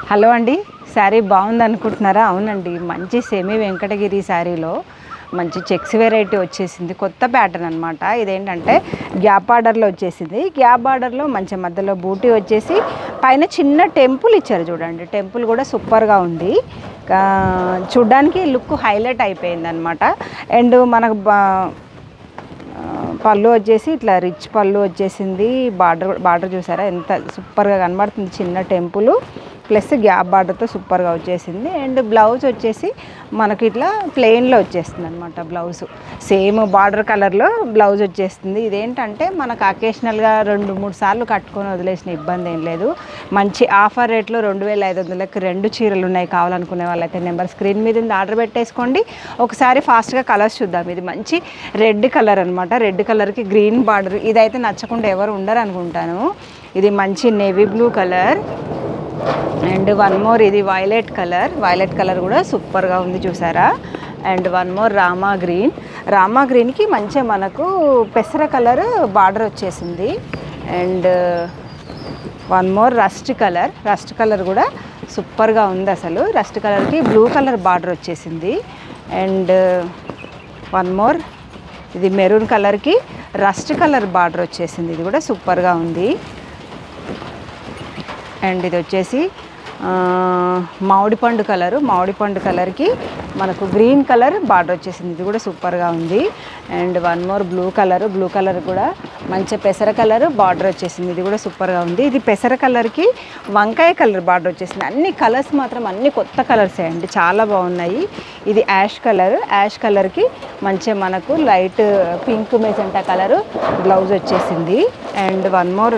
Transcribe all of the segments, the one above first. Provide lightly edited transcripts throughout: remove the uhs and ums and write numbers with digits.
Hello అండి, శారీ బాగుంది అనుకుంటున్నారా? అవునండి, మంచి సెమీ వెంకటగిరి శారీలో మంచి చెక్స్ వెరైటీ వచ్చేసింది. కొత్త ప్యాటర్న్ అనమాట. ఇదేంటంటే గ్యాప్ బార్డర్లో వచ్చేసింది. గ్యాప్ బార్డర్లో మంచి మధ్యలో బూటీ వచ్చేసి పైన చిన్న టెంపుల్ ఇచ్చారు చూడండి. టెంపుల్ కూడా సూపర్గా ఉంది. చూడ్డానికి లుక్ హైలైట్ అయిపోయింది అనమాట. అండ్ మనకు పళ్ళు వచ్చేసి ఇట్లా రిచ్ పళ్ళు వచ్చేసింది. బార్డర్ చూసారా ఎంత సూపర్గా కనబడుతుంది. చిన్న టెంపుల్ ప్లస్ గ్యాప్ బార్డర్తో సూపర్గా వచ్చేసింది. అండ్ బ్లౌజ్ వచ్చేసి మనకి ఇట్లా ప్లెయిన్లో వచ్చేస్తుంది అనమాట. బ్లౌజ్ సేమ్ బార్డర్ కలర్లో బ్లౌజ్ వచ్చేస్తుంది. ఇదేంటంటే మనకు అకేషనల్గా 2-3 సార్లు కట్టుకొని వదిలేసిన ఇబ్బంది ఏం లేదు. మంచి ఆఫర్ రేట్లో 2500కి 2 చీరలు ఉన్నాయి. కావాలనుకునే వాళ్ళైతే నెంబర్ స్క్రీన్ మీద ఉంది, ఆర్డర్ పెట్టేసుకోండి. ఒకసారి ఫాస్ట్గా కలర్స్ చూద్దాం. ఇది మంచి రెడ్ కలర్ అనమాట. రెడ్ కలర్కి గ్రీన్ బార్డర్. ఇదైతే నచ్చకుండా ఎవరు ఉండరు అనుకుంటాను. ఇది మంచి navy blue colour. And one more ఇది వైలెట్ కలర్ కూడా సూపర్గా ఉంది చూసారా. అండ్ వన్ మోర్ రామా గ్రీన్కి మంచిగా మనకు పెసర కలర్ బార్డర్ వచ్చేసింది. And one more rust colour కూడా సూపర్గా ఉంది. అసలు రస్ట్ కలర్కి బ్లూ కలర్ బార్డర్ వచ్చేసింది. అండ్ వన్ మోర్ ఇది మెరూన్ కలర్కి రస్ట్ కలర్ బార్డర్ వచ్చేసింది. ఇది కూడా సూపర్గా ఉంది. అండ్ ఇది వచ్చేసి మామిడిపండు కలర్కి మనకు గ్రీన్ కలర్ బార్డర్ వచ్చేసింది. ఇది కూడా సూపర్గా ఉంది. And one more blue colour కూడా మంచి పెసర కలర్ బార్డర్ వచ్చేసింది. ఇది కూడా సూపర్గా ఉంది. ఇది పెసర కలర్కి వంకాయ కలర్ బార్డర్ వచ్చేసింది. అన్ని కలర్స్ మాత్రం అన్ని కొత్త కలర్సే అండి, చాలా బాగున్నాయి. ఇది యాష్ కలర్కి మంచిగా మనకు light pink magenta colour blouse వచ్చేసింది. అండ్ వన్ మోర్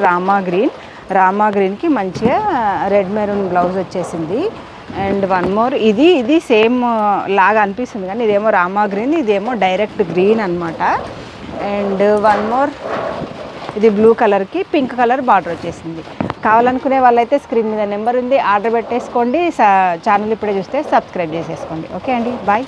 రామా గ్రీన్కి మంచిగా రెడ్ మెరూన్ బ్లౌజ్ వచ్చేసింది. అండ్ వన్ మోర్ ఇది సేమ్ లాగా అనిపిస్తుంది కానీ ఇదేమో రామా గ్రీన్, ఇదేమో డైరెక్ట్ గ్రీన్ అనమాట. అండ్ వన్ మోర్ ఇది బ్లూ కలర్కి పింక్ కలర్ బార్డర్ వచ్చేసింది. కావాలనుకునే వాళ్ళైతే స్క్రీన్ మీద నెంబర్ ఉంది, ఆర్డర్ పెట్టేసుకోండి. ఛానల్ ఇప్పుడే చూస్తే సబ్స్క్రైబ్ చేసేసుకోండి. ఓకే అండి, బాయ్.